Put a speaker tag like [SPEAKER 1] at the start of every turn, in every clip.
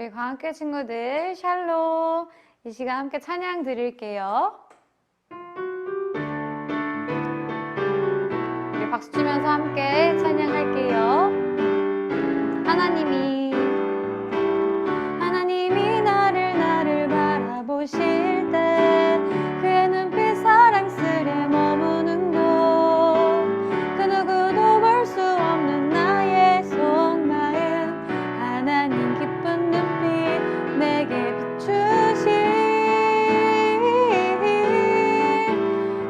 [SPEAKER 1] 우리 광학교 친구들 샬롬. 이 시간 함께 찬양 드릴게요. 우리 박수 치면서 함께 찬양할게요. 하나님이 나를 바라보실 때 그의 눈빛 사랑스레 머무는 곳, 그 누구도 볼 수 없는 나의 속마음, 하나님 기쁜 눈빛 내게 비추시.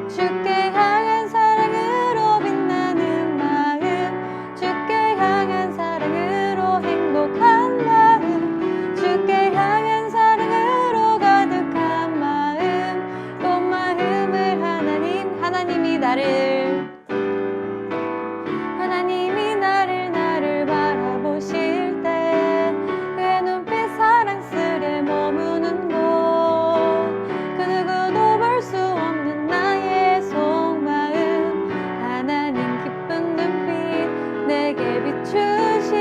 [SPEAKER 1] 주께 향한 사랑으로 빛나는 마음, 주께 향한 사랑으로 행복한 마음, 주께 향한 사랑으로 가득한 마음, 온 마음을 하나님이 나를 바라보실 때 그의 눈빛 사랑스레 머무는 곳, 그 누구도 볼 수 없는 나의 속마음, 하나님 기쁜 눈빛 내게 비추시.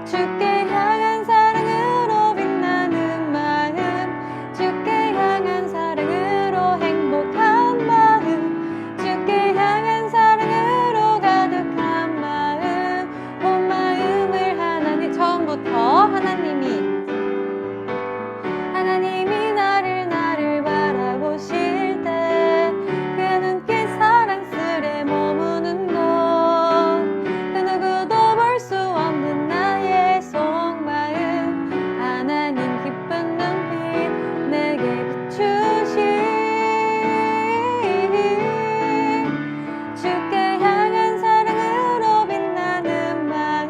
[SPEAKER 1] 주께 향한 사랑으로 빛나는 마음, 주께 향한 사랑으로 행복한 마음, 주께 향한 사랑으로 가득한 마음, 온 마음을 처음부터 하나님이 나를 바라보실 때 그의 눈빛 사랑스레 머무는 곳, 그 누구도 볼 수 없는 나의 속마음, 하나님 기쁜 눈빛 내게 비추시. 주께 향한 사랑으로 빛나는 마음,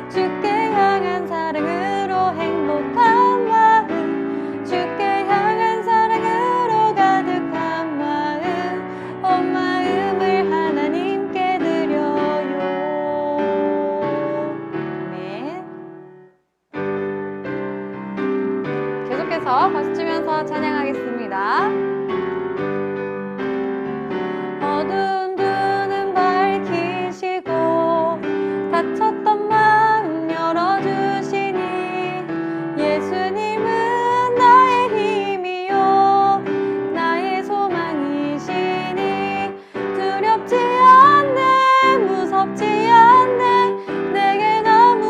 [SPEAKER 1] 주께 향한 사랑으로 행복한 마음, 주께 향한 사랑으로 가득한 마음, 온 마음을 하나님께 드려요. 아멘. 계속해서 박수 치면서 찬양하겠습니다. 어두운 눈은 밝히시고 닫혔던 마음 열어주시니, 예수님은 나의 힘이요 나의 소망이시니, 두렵지 않네 무섭지 않네, 내게 아무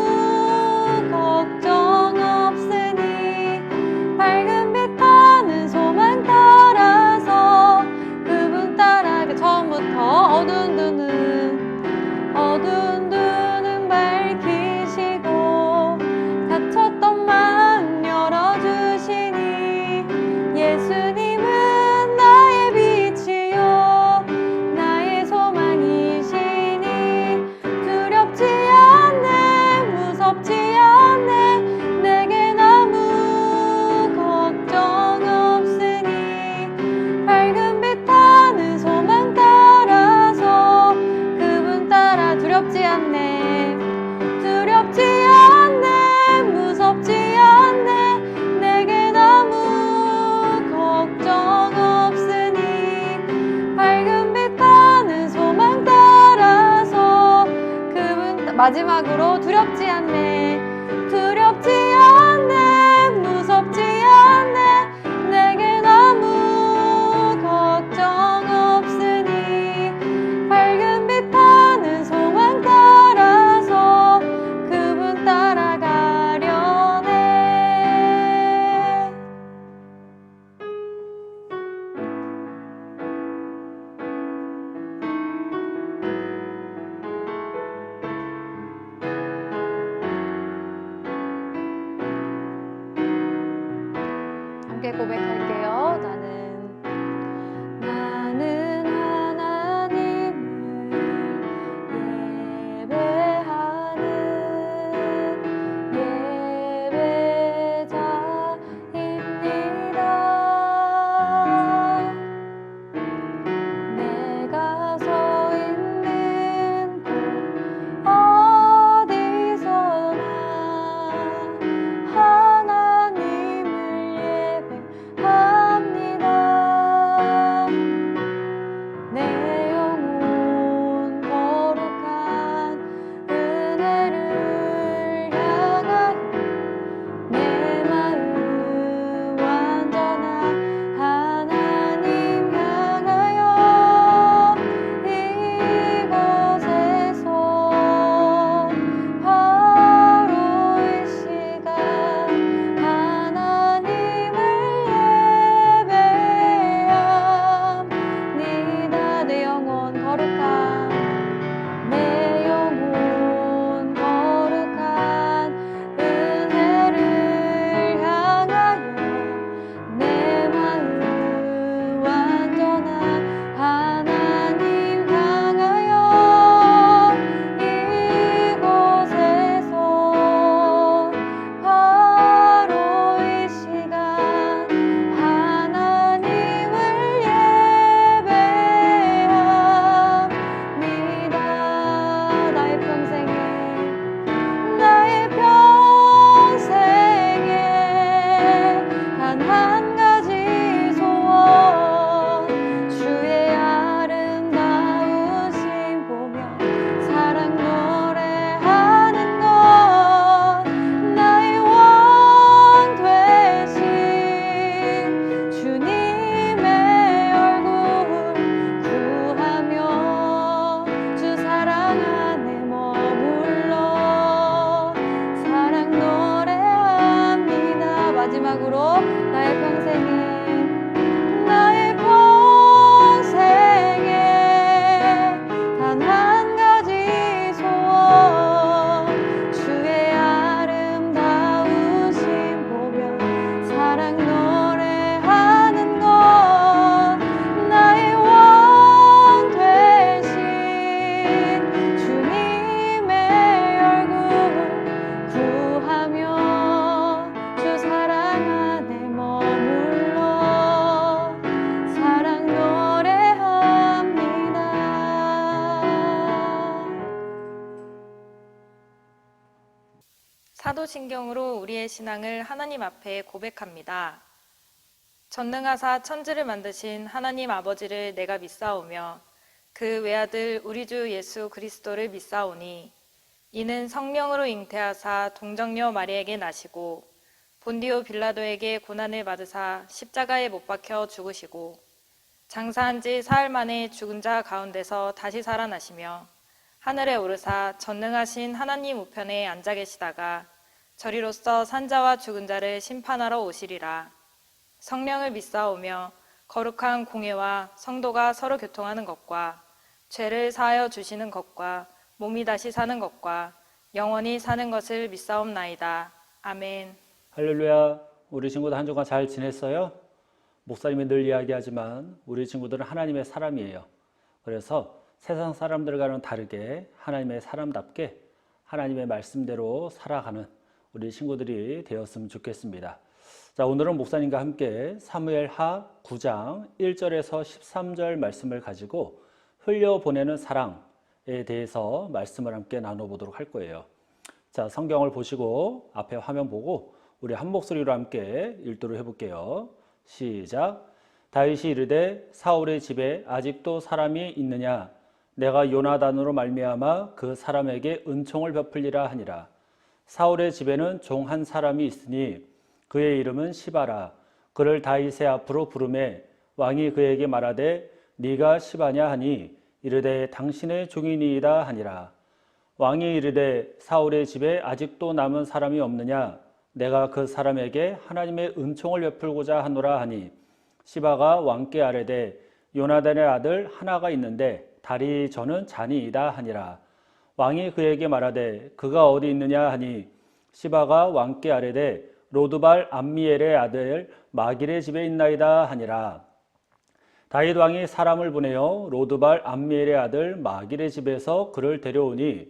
[SPEAKER 1] 걱정 없으니, 밝은 빛 타는 소망 따라서 그분 따라가. 처음부터 어두운 눈은 밝히시고 닫혔던 마음 열어주시니, 예수님은 나의 빛이요 나의 소망이시니, 두렵지 않네 무섭지 않네, 내겐 아무 걱정 없으니, 밝은 빛 타는 소망 따라서 그분 따라. 두렵지 않네 무섭지 않네, 내겐 아무 걱정 없으니, 밝은 빛 타는 소망 따라서 그분 마지막으로 두렵지 않네 무섭지 않네, 내겐 아무 걱정 없으니, 밝은 빛 타는 소망 따라서 그분 따라가려네. 함께 고백할게요. 나는 하나님을 예배하는 예배자입니다. 내가 서 있는 곳 어디서나 하나님을 예배하는
[SPEAKER 2] 사도신경으로 우리의 신앙을 하나님 앞에 고백합니다. 전능하사 천지를 만드신 하나님 아버지를 내가 믿사오며 그 외아들 우리 주 예수 그리스도를 믿사오니 이는 성령으로 잉태하사 동정녀 마리에게 나시고 본디오 빌라도에게 고난을 받으사 십자가에 못 박혀 죽으시고 장사한 지 사흘 만에 죽은 자 가운데서 다시 살아나시며 하늘에 오르사 전능하신 하나님 우편에 앉아 계시다가 저리로서 산자와 죽은 자를 심판하러 오시리라. 성령을 믿사오며 거룩한 공예와 성도가 서로 교통하는 것과 죄를 사하여 주시는 것과 몸이 다시 사는 것과 영원히 사는 것을 믿사옵나이다. 아멘.
[SPEAKER 3] 할렐루야. 우리 친구들 한 주간 잘 지냈어요? 목사님이 늘 이야기하지만 우리 친구들은 하나님의 사람이에요. 그래서 세상 사람들과는 다르게 하나님의 사람답게 하나님의 말씀대로 살아가는 우리 친구들이 되었으면 좋겠습니다. 자, 오늘은 목사님과 함께 사무엘하 9장 1절에서 13절 말씀을 가지고 흘려보내는 사랑에 대해서 말씀을 함께 나눠보도록 할 거예요. 자, 성경을 보시고 앞에 화면 보고 우리 한 목소리로 함께 읽도록 해볼게요. 시작. 다윗이 이르되 사울의 집에 아직도 사람이 있느냐? 내가 요나단으로 말미암아 그 사람에게 은총을 베풀리라 하니라. 사울의 집에는 종 한 사람이 있으니 그의 이름은 시바라. 그를 다윗의 앞으로 부르매 왕이 그에게 말하되 네가 시바냐 하니 이르되 당신의 종이니이다 하니라. 왕이 이르되 사울의 집에 아직도 남은 사람이 없느냐? 내가 그 사람에게 하나님의 은총을 베풀고자 하노라 하니 시바가 왕께 아뢰되 요나단의 아들 하나가 있는데 다리 저는 잔이이다 하니라. 왕이 그에게 말하되 그가 어디 있느냐 하니 시바가 왕께 아뢰되 로드발 암미엘의 아들 마길의 집에 있나이다 하니라. 다윗 왕이 사람을 보내어 로드발 암미엘의 아들 마길의 집에서 그를 데려오니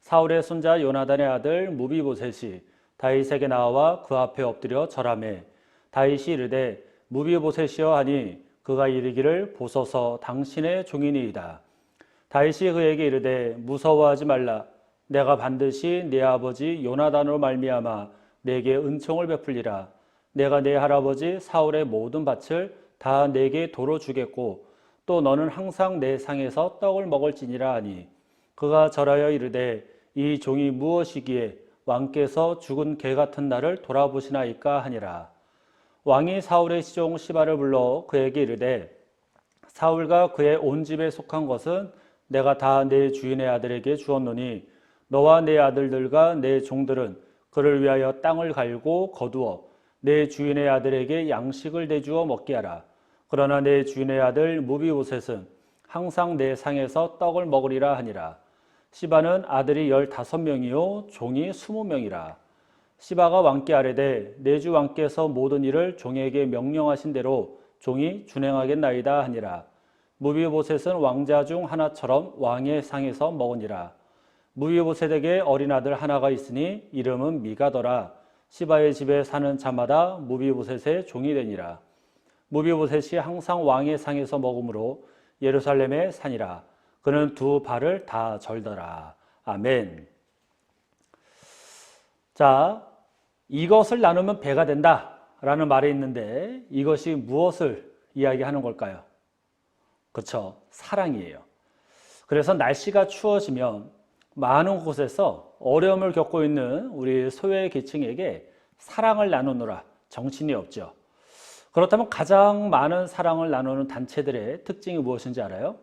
[SPEAKER 3] 사울의 손자 요나단의 아들 무비보셋이 다윗에게 나와 그 앞에 엎드려 절하매 다윗이 이르되 무비보셋이여 하니 그가 이르기를 보소서 당신의 종이니이다. 다윗이 그에게 이르되 무서워하지 말라. 내가 반드시 네 아버지 요나단으로 말미암아 내게 은총을 베풀리라. 내가 내 할아버지 사울의 모든 밭을 다 내게 도로 주겠고 또 너는 항상 내 상에서 떡을 먹을지니라 하니 그가 절하여 이르되 이 종이 무엇이기에 왕께서 죽은 개 같은 나를 돌아보시나이까 하니라. 왕이 사울의 시종 시바를 불러 그에게 이르되 사울과 그의 온 집에 속한 것은 내가 다 내 주인의 아들에게 주었노니 너와 내 아들들과 내 종들은 그를 위하여 땅을 갈고 거두어 내 주인의 아들에게 양식을 내주어 먹게 하라. 그러나 내 주인의 아들 무비보셋은 항상 내 상에서 떡을 먹으리라 하니라. 시바는 아들이 15명이요 종이 20명이라. 시바가 왕께 아뢰되 내 주 왕께서 모든 일을 종에게 명령하신 대로 종이 준행하겠나이다 하니라. 무비보셋은 왕자 중 하나처럼 왕의 상에서 먹으니라. 무비보셋에게 어린 아들 하나가 있으니 이름은 미가더라. 시바의 집에 사는 자마다 무비보셋의 종이 되니라. 무비보셋이 항상 왕의 상에서 먹으므로 예루살렘에 사니라. 그는 두 발을 다 절더라. 아멘. 자, 이것을 나누면 배가 된다 라는 말이 있는데 이것이 무엇을 이야기하는 걸까요? 그렇죠. 사랑이에요. 그래서 날씨가 추워지면 많은 곳에서 어려움을 겪고 있는 우리 소외계층에게 사랑을 나누느라 정신이 없죠. 그렇다면 가장 많은 사랑을 나누는 단체들의 특징이 무엇인지 알아요?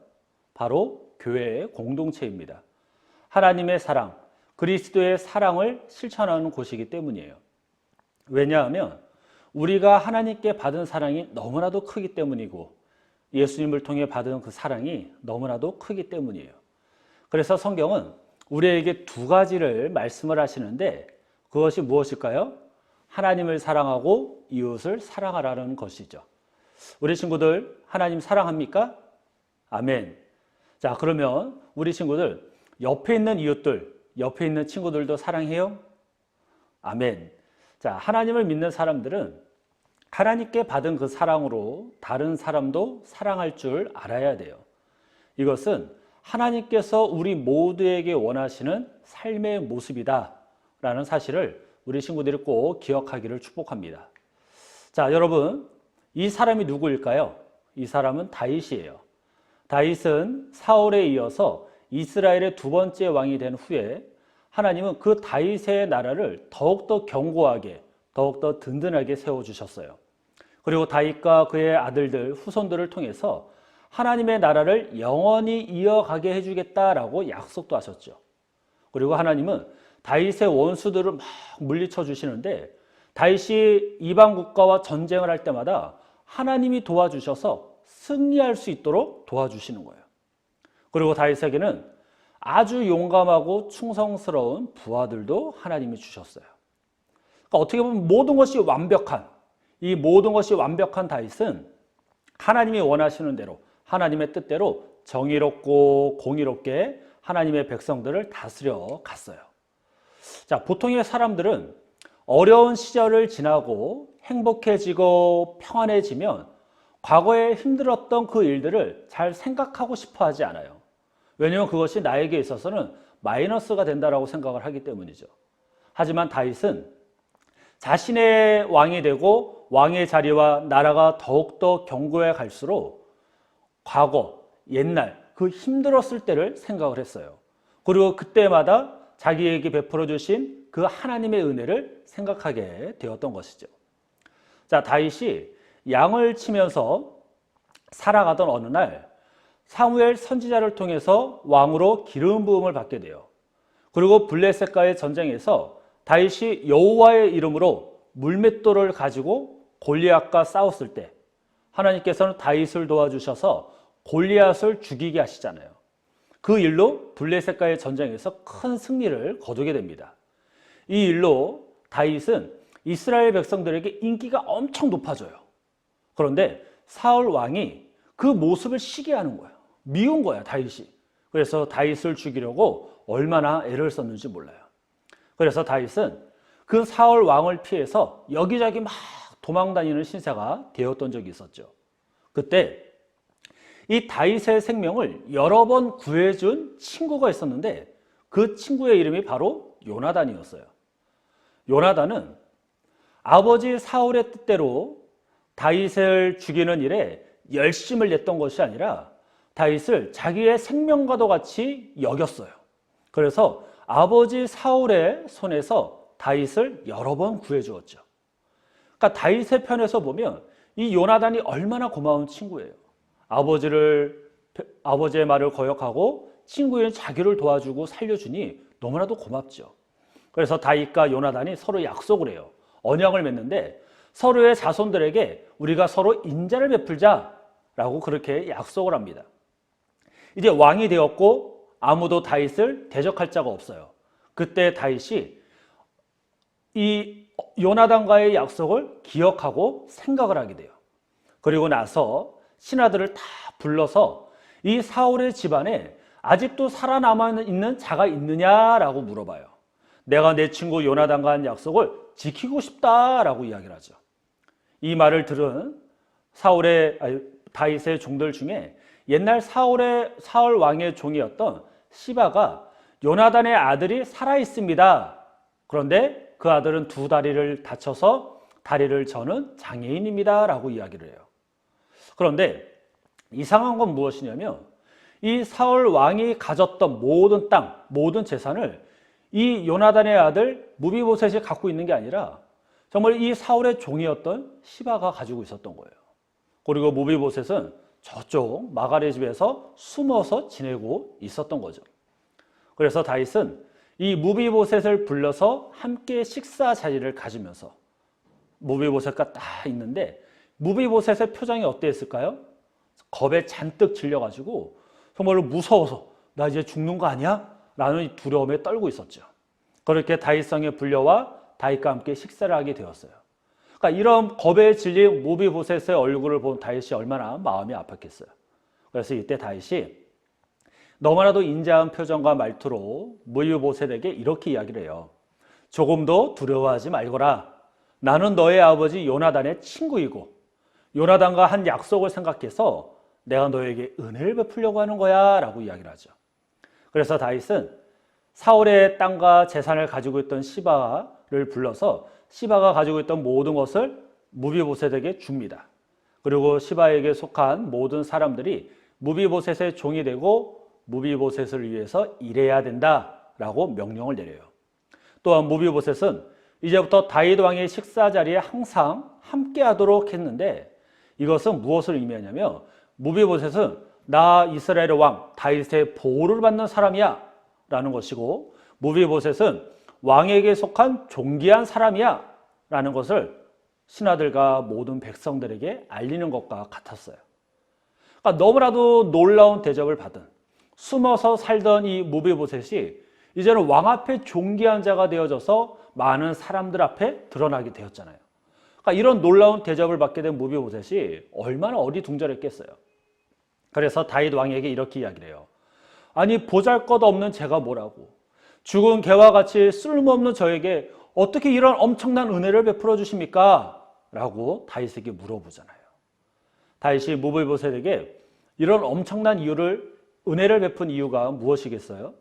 [SPEAKER 3] 바로 교회의 공동체입니다. 하나님의 사랑, 그리스도의 사랑을 실천하는 곳이기 때문이에요. 왜냐하면 우리가 하나님께 받은 사랑이 너무나도 크기 때문이고 예수님을 통해 받은 그 사랑이 너무나도 크기 때문이에요. 그래서 성경은 우리에게 두 가지를 말씀을 하시는데 그것이 무엇일까요? 하나님을 사랑하고 이웃을 사랑하라는 것이죠. 우리 친구들 하나님 사랑합니까? 아멘. 자, 그러면 우리 친구들 옆에 있는 이웃들, 옆에 있는 친구들도 사랑해요? 아멘. 자, 하나님을 믿는 사람들은 하나님께 받은 그 사랑으로 다른 사람도 사랑할 줄 알아야 돼요. 이것은 하나님께서 우리 모두에게 원하시는 삶의 모습이다 라는 사실을 우리 친구들이 꼭 기억하기를 축복합니다. 자, 여러분, 이 사람이 누구일까요? 이 사람은 다윗이에요. 다윗은 사울에 이어서 이스라엘의 두 번째 왕이 된 후에 하나님은 그 다윗의 나라를 더욱더 견고하게, 더욱더 든든하게 세워주셨어요. 그리고 다윗과 그의 아들들, 후손들을 통해서 하나님의 나라를 영원히 이어가게 해주겠다라고 약속도 하셨죠. 그리고 하나님은 다윗의 원수들을 막 물리쳐 주시는데 다윗이 이방 국가와 전쟁을 할 때마다 하나님이 도와주셔서 승리할 수 있도록 도와주시는 거예요. 그리고 다윗에게는 아주 용감하고 충성스러운 부하들도 하나님이 주셨어요. 그러니까 어떻게 보면 모든 것이 완벽한, 이 모든 것이 완벽한 다윗은 하나님이 원하시는 대로, 하나님의 뜻대로 정의롭고 공의롭게 하나님의 백성들을 다스려 갔어요. 자, 보통의 사람들은 어려운 시절을 지나고 행복해지고 평안해지면 과거에 힘들었던 그 일들을 잘 생각하고 싶어 하지 않아요. 왜냐하면 그것이 나에게 있어서는 마이너스가 된다라고 생각을 하기 때문이죠. 하지만 다윗은 자신의 왕이 되고 왕의 자리와 나라가 더욱더 견고해 갈수록 과거, 옛날 그 힘들었을 때를 생각을 했어요. 그리고 그때마다 자기에게 베풀어 주신 그 하나님의 은혜를 생각하게 되었던 것이죠. 자, 다윗이 양을 치면서 살아가던 어느 날 사무엘 선지자를 통해서 왕으로 기름 부음을 받게 돼요. 그리고 블레셋과의 전쟁에서 다윗이 여호와의 이름으로 물맷돌을 가지고 골리앗과 싸웠을 때 하나님께서는 다윗을 도와주셔서 골리앗을 죽이게 하시잖아요. 그 일로 블레셋과의 전쟁에서 큰 승리를 거두게 됩니다. 이 일로 다윗은 이스라엘 백성들에게 인기가 엄청 높아져요. 그런데 사울 왕이 그 모습을 시기하는 거예요. 미운 거야, 다윗이. 그래서 다윗을 죽이려고 얼마나 애를 썼는지 몰라요. 그래서 다윗은 그 사울 왕을 피해서 여기저기 막 도망다니는 신세가 되었던 적이 있었죠. 그때 이 다윗의 생명을 여러 번 구해준 친구가 있었는데 그 친구의 이름이 바로 요나단이었어요. 요나단은 아버지 사울의 뜻대로 다윗을 죽이는 일에 열심을 냈던 것이 아니라 다윗을 자기의 생명과도 같이 여겼어요. 그래서 아버지 사울의 손에서 다윗을 여러 번 구해주었죠. 그러니까 다윗의 편에서 보면 이 요나단이 얼마나 고마운 친구예요. 아버지의 말을 거역하고 친구인 자기를 도와주고 살려주니 너무나도 고맙죠. 그래서 다윗과 요나단이 서로 약속을 해요. 언약을 맺는데 서로의 자손들에게 우리가 서로 인자를 베풀자라고 그렇게 약속을 합니다. 이제 왕이 되었고 아무도 다윗을 대적할 자가 없어요. 그때 다윗이 이 요나단과의 약속을 기억하고 생각을 하게 돼요. 그리고 나서 신하들을 다 불러서 이 사울의 집안에 아직도 살아남아 있는 자가 있느냐라고 물어봐요. 내가 내 친구 요나단과 한 약속을 지키고 싶다라고 이야기를 하죠. 이 말을 들은 다윗의 종들 중에 옛날 사울 왕의 종이었던 시바가 요나단의 아들이 살아 있습니다. 그런데 그 아들은 두 다리를 다쳐서 다리를 저는 장애인입니다 라고 이야기를 해요. 그런데 이상한 건 무엇이냐면 이 사울 왕이 가졌던 모든 땅, 모든 재산을 이 요나단의 아들 무비보셋이 갖고 있는 게 아니라 정말 이 사울의 종이었던 시바가 가지고 있었던 거예요. 그리고 무비보셋은 저쪽 마갈의 집에서 숨어서 지내고 있었던 거죠. 그래서 다윗은 이 무비보셋을 불러서 함께 식사 자리를 가지면서 무비보셋과 딱 있는데 무비보셋의 표정이 어땠을까요? 겁에 잔뜩 질려가지고 정말로 무서워서 나 이제 죽는 거 아니야? 라는 두려움에 떨고 있었죠. 그렇게 다윗성에 불려와 다윗과 함께 식사를 하게 되었어요. 그러니까 이런 겁에 질린 무비보셋의 얼굴을 본 다윗이 얼마나 마음이 아팠겠어요. 그래서 이때 다윗이 너무나도 인자한 표정과 말투로 무비보셋에게 이렇게 이야기를 해요. 조금도 두려워하지 말거라. 나는 너의 아버지 요나단의 친구이고 요나단과 한 약속을 생각해서 내가 너에게 은혜를 베풀려고 하는 거야 라고 이야기를 하죠. 그래서 다윗은 사울의 땅과 재산을 가지고 있던 시바와 시바를 불러서 시바가 가지고 있던 모든 것을 무비보셋에게 줍니다. 그리고 시바에게 속한 모든 사람들이 무비보셋의 종이 되고 무비보셋을 위해서 일해야 된다라고 명령을 내려요. 또한 무비보셋은 이제부터 다윗 왕의 식사 자리에 항상 함께하도록 했는데 이것은 무엇을 의미하냐면 무비보셋은 나 이스라엘의 왕 다윗의 보호를 받는 사람이야 라는 것이고 무비보셋은 왕에게 속한 존귀한 사람이야 라는 것을 신하들과 모든 백성들에게 알리는 것과 같았어요. 그러니까 너무나도 놀라운 대접을 받은 숨어서 살던 이 무비보셋이 이제는 왕 앞에 존귀한 자가 되어져서 많은 사람들 앞에 드러나게 되었잖아요. 그러니까 이런 놀라운 대접을 받게 된 무비보셋이 얼마나 어리둥절했겠어요. 그래서 다윗 왕에게 이렇게 이야기를 해요. 아니 보잘것없는 제가 뭐라고 죽은 개와 같이 쓸모없는 저에게 어떻게 이런 엄청난 은혜를 베풀어 주십니까? 라고 다윗에게 물어보잖아요. 다윗이 무비보셋에게 이런 엄청난 은혜를 베푼 이유가 무엇이겠어요?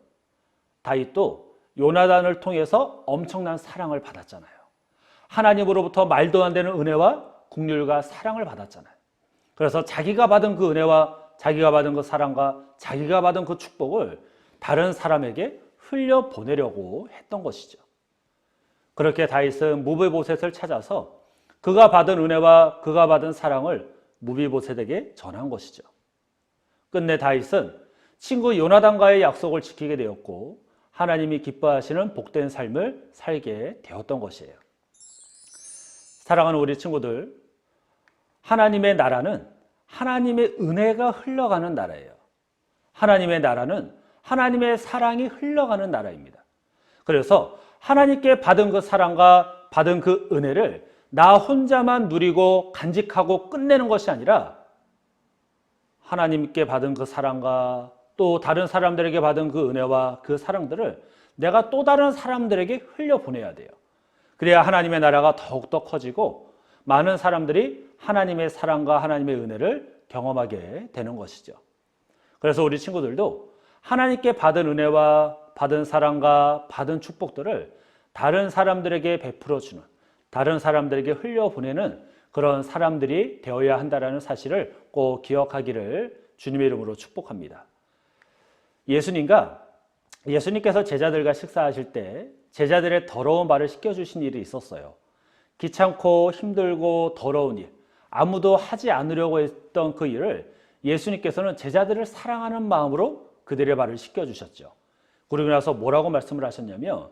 [SPEAKER 3] 다윗도 요나단을 통해서 엄청난 사랑을 받았잖아요. 하나님으로부터 말도 안 되는 은혜와 긍휼과 사랑을 받았잖아요. 그래서 자기가 받은 그 은혜와 자기가 받은 그 사랑과 자기가 받은 그 축복을 다른 사람에게 흘려보내려고 했던 것이죠. 그렇게 다윗은 무비보셋을 찾아서 그가 받은 은혜와 그가 받은 사랑을 무비보셋에게 전한 것이죠. 끝내 다윗은 친구 요나단과의 약속을 지키게 되었고 하나님이 기뻐하시는 복된 삶을 살게 되었던 것이에요. 사랑하는 우리 친구들, 하나님의 나라는 하나님의 은혜가 흘러가는 나라예요. 하나님의 나라는 하나님의 사랑이 흘러가는 나라입니다. 그래서 하나님께 받은 그 사랑과 받은 그 은혜를 나 혼자만 누리고 간직하고 끝내는 것이 아니라 하나님께 받은 그 사랑과 또 다른 사람들에게 받은 그 은혜와 그 사랑들을 내가 또 다른 사람들에게 흘려보내야 돼요. 그래야 하나님의 나라가 더욱더 커지고 많은 사람들이 하나님의 사랑과 하나님의 은혜를 경험하게 되는 것이죠. 그래서 우리 친구들도 하나님께 받은 은혜와 받은 사랑과 받은 축복들을 다른 사람들에게 베풀어주는, 다른 사람들에게 흘려보내는 그런 사람들이 되어야 한다는 사실을 꼭 기억하기를 주님의 이름으로 축복합니다. 예수님께서 제자들과 식사하실 때 제자들의 더러운 발을 씻겨주신 일이 있었어요. 귀찮고 힘들고 더러운 일, 아무도 하지 않으려고 했던 그 일을 예수님께서는 제자들을 사랑하는 마음으로 그들의 발을 씻겨주셨죠. 그러고 나서 뭐라고 말씀을 하셨냐면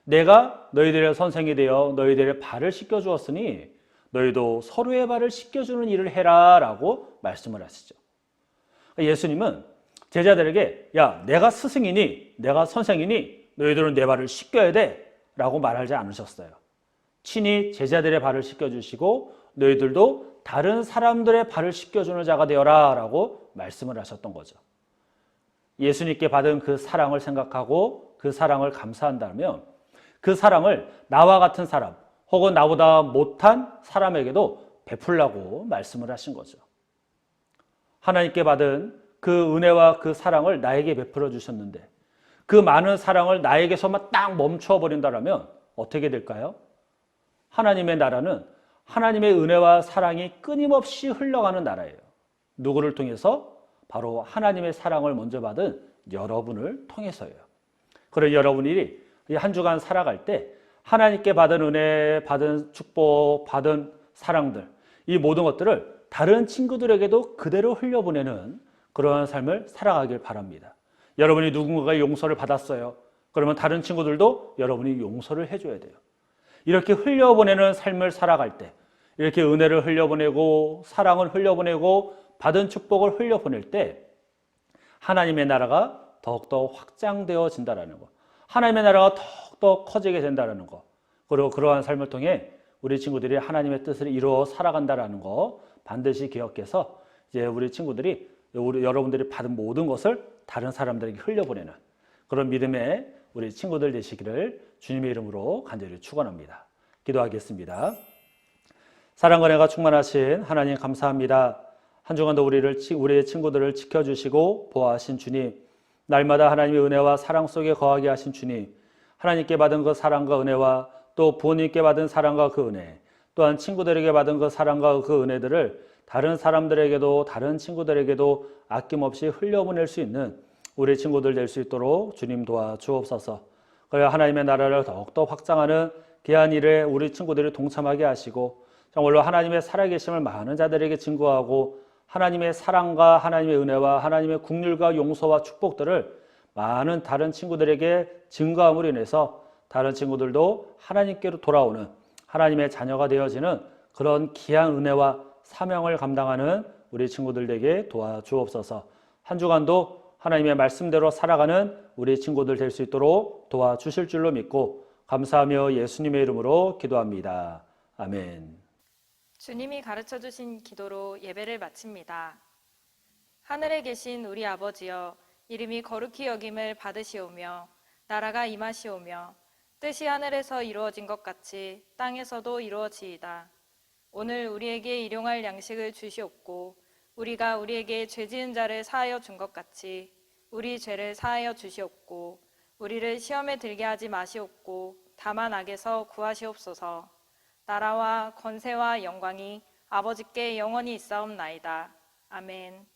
[SPEAKER 3] 내가 너희들의 선생이 되어 너희들의 발을 씻겨주었으니 너희도 서로의 발을 씻겨주는 일을 해라 라고 말씀을 하시죠. 예수님은 제자들에게 야 내가 스승이니 내가 선생이니 너희들은 내 발을 씻겨야 돼 라고 말하지 않으셨어요. 친히 제자들의 발을 씻겨주시고 너희들도 다른 사람들의 발을 씻겨주는 자가 되어라 라고 말씀을 하셨던 거죠. 예수님께 받은 그 사랑을 생각하고 그 사랑을 감사한다면 그 사랑을 나와 같은 사람 혹은 나보다 못한 사람에게도 베풀라고 말씀을 하신 거죠. 하나님께 받은 그 은혜와 그 사랑을 나에게 베풀어 주셨는데 그 많은 사랑을 나에게서만 딱 멈춰 버린다면 어떻게 될까요? 하나님의 나라는 하나님의 은혜와 사랑이 끊임없이 흘러가는 나라예요. 누구를 통해서? 바로 하나님의 사랑을 먼저 받은 여러분을 통해서예요. 그런 여러분이 한 주간 살아갈 때 하나님께 받은 은혜, 받은 축복, 받은 사랑들 이 모든 것들을 다른 친구들에게도 그대로 흘려보내는 그러한 삶을 살아가길 바랍니다. 여러분이 누군가의 용서를 받았어요. 그러면 다른 친구들도 여러분이 용서를 해줘야 돼요. 이렇게 흘려보내는 삶을 살아갈 때 이렇게 은혜를 흘려보내고 사랑을 흘려보내고 받은 축복을 흘려보낼 때 하나님의 나라가 더욱더 확장되어진다는 것, 하나님의 나라가 더욱더 커지게 된다는 것, 그리고 그러한 삶을 통해 우리 친구들이 하나님의 뜻을 이루어 살아간다는 것 반드시 기억해서 이제 우리 친구들이 여러분들이 받은 모든 것을 다른 사람들에게 흘려보내는 그런 믿음의 우리 친구들 되시기를 주님의 이름으로 간절히 축원합니다. 기도하겠습니다. 사랑과 은혜가 충만하신 하나님 감사합니다. 한 주간도 우리의 친구들을 지켜주시고 보호하신 주님, 날마다 하나님의 은혜와 사랑 속에 거하게 하신 주님, 하나님께 받은 그 사랑과 은혜와 또 부모님께 받은 사랑과 그 은혜, 또한 친구들에게 받은 그 사랑과 그 은혜들을 다른 사람들에게도 다른 친구들에게도 아낌없이 흘려보낼 수 있는 우리 친구들 될 수 있도록 주님 도와주옵소서. 그래야 하나님의 나라를 더욱더 확장하는 귀한 일에 우리 친구들이 동참하게 하시고 정말로 하나님의 살아계심을 많은 자들에게 증거하고 하나님의 사랑과 하나님의 은혜와 하나님의 긍휼과 용서와 축복들을 많은 다른 친구들에게 증거함으로 인해서 다른 친구들도 하나님께로 돌아오는 하나님의 자녀가 되어지는 그런 귀한 은혜와 사명을 감당하는 우리 친구들에게 도와주옵소서. 한 주간도 하나님의 말씀대로 살아가는 우리 친구들 될 수 있도록 도와주실 줄로 믿고 감사하며 예수님의 이름으로 기도합니다. 아멘.
[SPEAKER 2] 주님이 가르쳐 주신 기도로 예배를 마칩니다. 하늘에 계신 우리 아버지여, 이름이 거룩히 여김을 받으시오며 나라가 임하시오며 뜻이 하늘에서 이루어진 것 같이 땅에서도 이루어지이다. 오늘 우리에게 일용할 양식을 주시옵고 우리가 우리에게 죄 지은 자를 사하여 준 것 같이 우리 죄를 사하여 주시옵고 우리를 시험에 들게 하지 마시옵고 다만 악에서 구하시옵소서. 나라와 권세와 영광이 아버지께 영원히 있사옵나이다. 아멘.